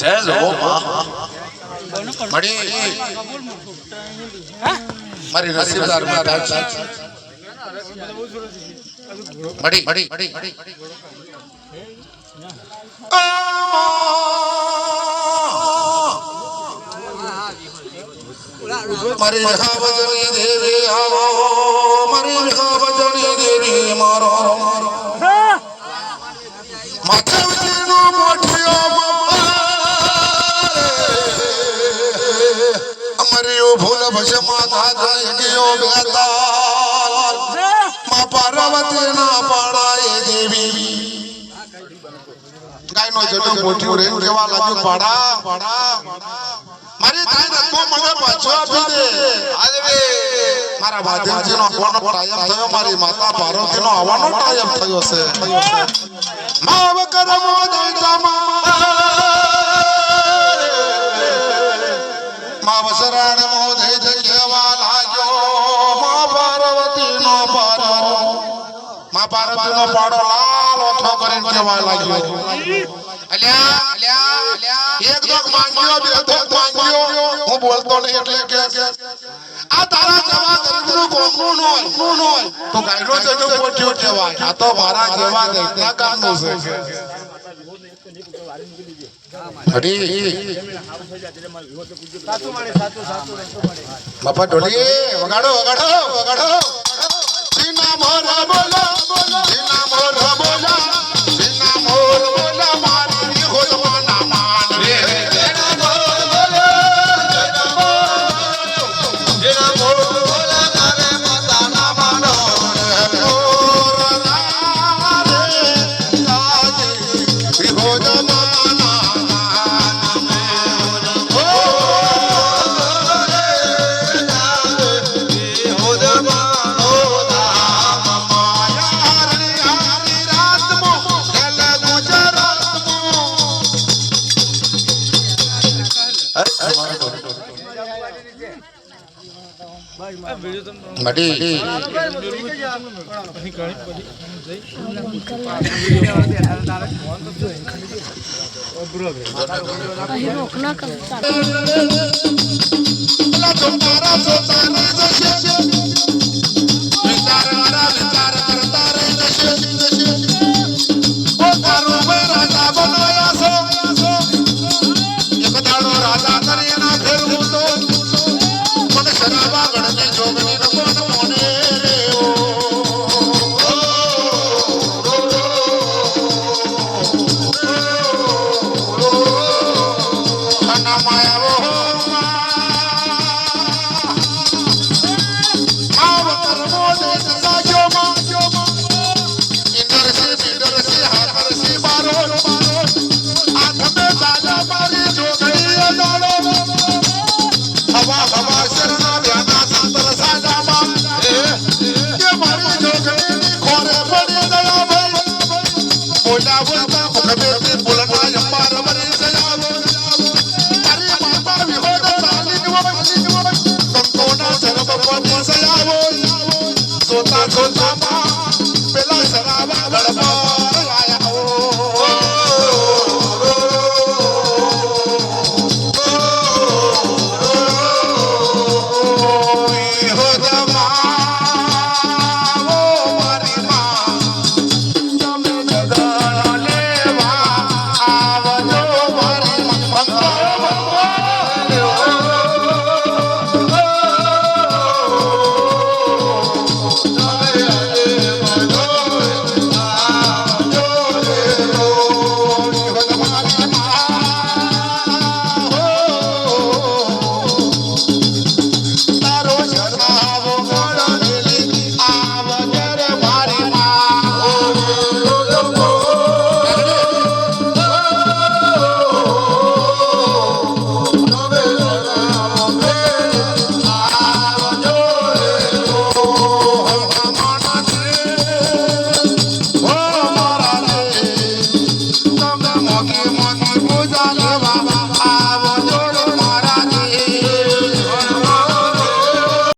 hello મડી મારી નસીબદાર માતા મડી મડી મડી મારી હાવજણી દેવી આવો મારી હાવજણી દેવી મારો માતાજીનો મોઠિયો અમારીઓ ભૂલ ભજમાં દાદા ગયો બેતાલ મા પાર્વતીના પાડાએ દેવી ગાયનો જનો મોઠિયો રે કેવા લાગ્યો પાડા પાડા મારી તાઈ રખો મને પાછો આપી દે આદવે મારા ભાદેવજીનો કોનો ટાઈમ થયો મારી માતા પાર્વતીનો આવવાનો ટાઈમ થયો છે માવ કરમો દૈતામાં માવ શરણ મો દૈત કેવા લાગ્યો મા પાર્વતીનો પાડો મા પાર્વતીનો પાડો લાલ ઓઠો કરીને કેવા લાગ્યો અલ્યા અલ્યા એક દોક માંગ્યો બે દોક માંગ્યો હું બોલતો નહીં એટલે કે આ તારા જવા દરદનું કોમનું નોય તો ગાયનો જનો પોઠ્યો કહેવાય આ તો મારા જેવા દૈતા કામનું છે હડી બાપા ઢોલી વગાડો વગાડો વગાડો સીના મોર બોલો સીના મોર બોલો સીના મોર બોલો મારી ખોદવાના માન રે મડી પૂજા લેવા